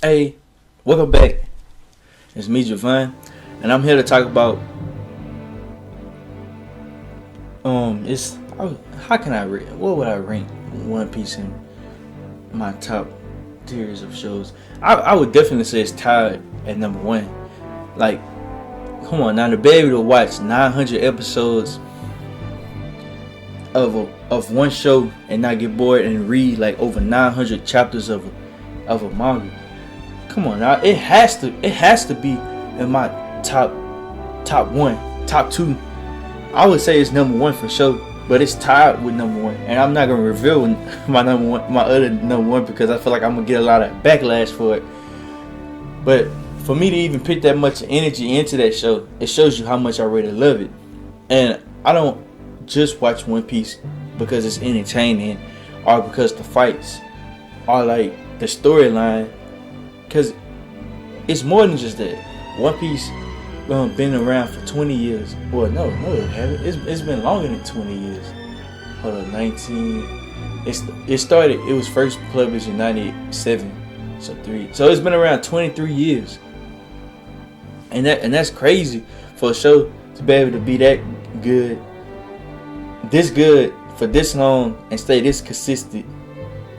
Hey, welcome back. It's me, Javon, and I'm here to talk about it's how can I what would I rank One Piece in my top tiers of shows? I would definitely say it's tied at number one. Like, come on now, to be able to watch 900 episodes of one show and not get bored and read like over 900 chapters of a manga. Come on now, it has to be in my top one, top two. I would say it's number one for sure, but it's tied with number one, and I'm not gonna reveal my other number one because I feel like I'm gonna get a lot of backlash for it. But for me to even put that much energy into that show, it shows you how much I really love it. And I don't just watch One Piece because it's entertaining or because the fights or like the storyline, because it's more than just that. One Piece been around for 20 years. Well, no, it haven't. It's been longer than 20 years. Hold on, 19. It was first published in 97. So it's been around 23 years. And that's crazy for a show to be able to be that good, this good for this long and stay this consistent.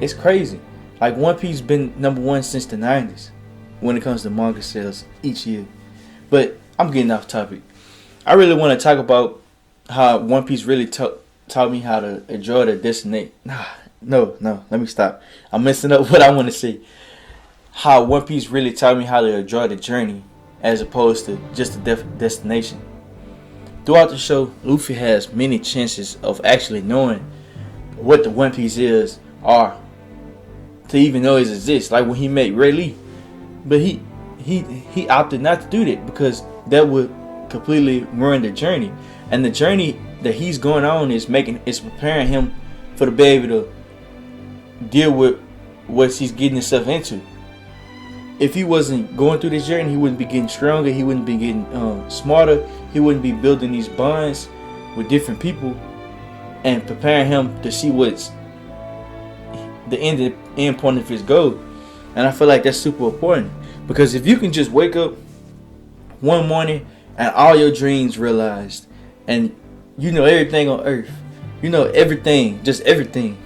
It's crazy. Like, One Piece been number one since the 90s when it comes to manga sales each year. But I'm getting off topic. I really want to talk about how One Piece really taught me how to enjoy the destination. No, let me stop. I'm messing up what I want to say. How One Piece really taught me how to enjoy the journey as opposed to just the destination. Throughout the show, Luffy has many chances of actually knowing what the One Piece is or to even know it exists. Like when he met Ray Lee. But he opted not to do that because that would completely ruin the journey. And the journey that he's going on is preparing him for the baby to deal with what he's getting himself into. If he wasn't going through this journey, he wouldn't be getting stronger. He wouldn't be getting smarter. He wouldn't be building these bonds with different people and preparing him to see what's the end point of his goal. And I feel like that's super important because if you can just wake up one morning and all your dreams realized, and you know everything on earth, you know everything, just everything.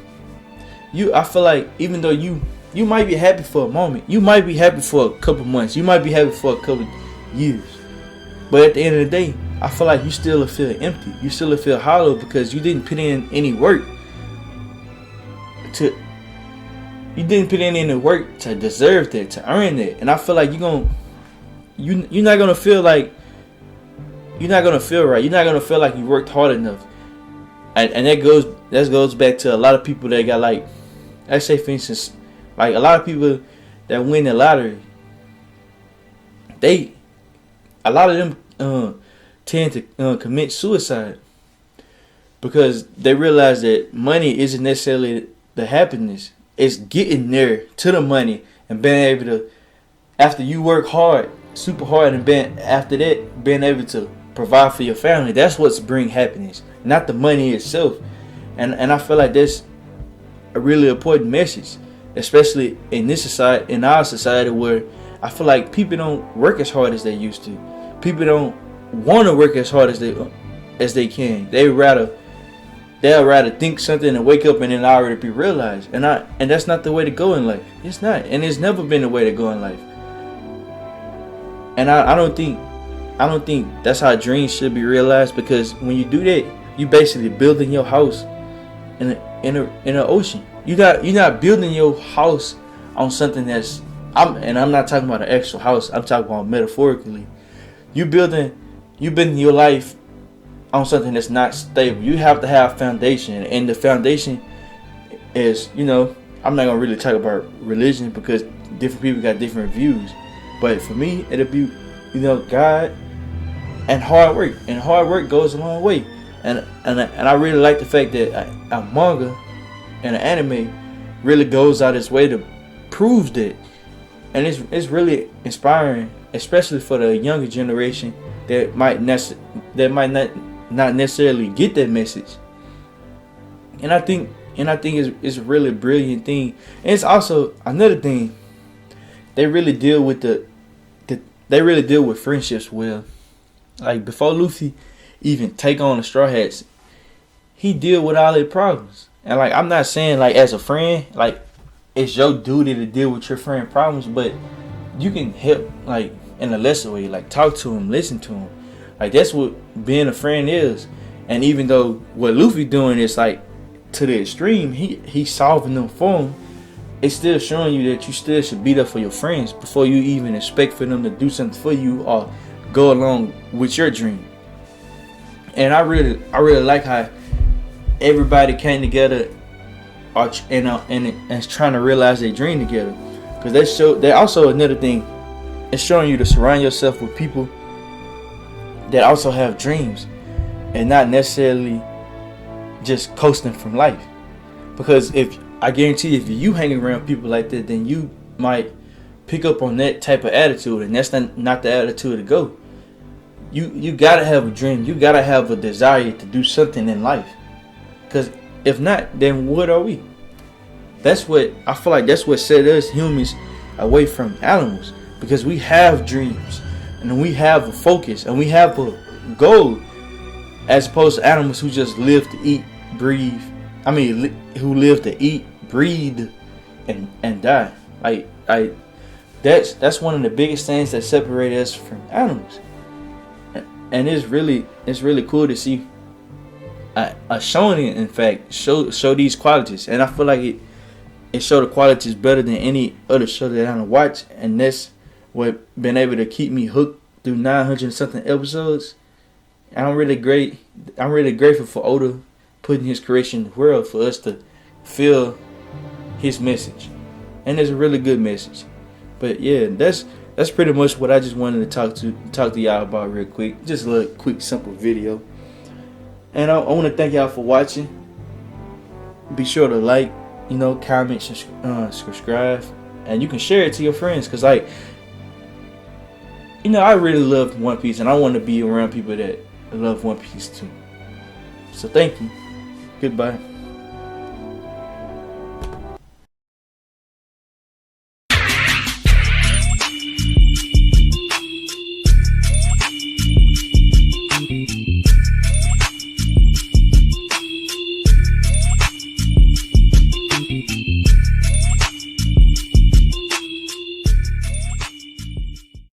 I feel like even though you might be happy for a moment, you might be happy for a couple months, you might be happy for a couple years, but at the end of the day, I feel like you still feel empty. You still feel hollow because you didn't put in any work to. You didn't put in any work to deserve that, to earn that, and I feel like you're not gonna feel like you're not gonna feel right. You're not gonna feel like you worked hard enough, and that goes back to a lot of people that got, like, let's say for instance, like a lot of people that win the lottery. A lot of them tend to commit suicide because they realize that money isn't necessarily the happiness. It's getting there to the money and being able to, after you work hard, super hard, and after that, being able to provide for your family. That's what's bring happiness, not the money itself. And I feel like that's a really important message, especially in this society, in our society, where I feel like people don't work as hard as they used to. People don't want to work as hard as they can. They'll rather think something and wake up and then already be realized. And that's not the way to go in life. It's not. And it's never been the way to go in life. And I don't think that's how dreams should be realized, because when you do that, you basically building your house in an ocean. You're not building your house on something I'm not talking about an actual house. I'm talking about metaphorically. You building your life on something that's not stable. You have to have foundation, and the foundation is, I'm not gonna really talk about religion because different people got different views, but for me it'll be, God and hard work, and hard work goes a long way. And I really like the fact that a manga and an anime really goes out its way to prove that, and it's really inspiring, especially for the younger generation that might not necessarily get that message. And I think it's a really brilliant thing. And it's also another thing they really deal with they really deal with friendships well. Like before Luffy even take on the Straw Hats, he deal with all their problems. And like I'm not saying like as a friend, like it's your duty to deal with your friend problems, but you can help like in a lesser way, like talk to him, listen to him. Like that's what being a friend is. And even though what Luffy doing is like to the extreme, he's solving them for him. It's still showing you that you still should be there for your friends before you even expect for them to do something for you or go along with your dream. And I really like how everybody came together and is trying to realize their dream together. Because that also another thing. It's showing you to surround yourself with people that also have dreams and not necessarily just coasting from life. Because I guarantee if you hang around people like that, then you might pick up on that type of attitude, and that's not the attitude to go. You gotta have a dream. You gotta have a desire to do something in life. Because if not, then what are we? That's what I feel like. That's what set us humans away from animals, because we have dreams and we have a focus and we have a goal, as opposed to animals who just live to eat, breathe. Who live to eat, breathe, and die. That's one of the biggest things that separate us from animals. And it's really cool to see a shonen, in fact, show these qualities. And I feel like it showed the qualities better than any other show that I don't watch. And that's what been able to keep me hooked through 900 something episodes. And I'm really grateful for Oda putting his creation in the world for us to feel his message. And it's a really good message. But yeah, that's pretty much what I just wanted to talk to y'all about real quick. Just a little quick simple video. And I want to thank y'all for watching. Be sure to like, comment, subscribe, and you can share it to your friends, because I really love One Piece, and I want to be around people that love One Piece too. So thank you. Goodbye.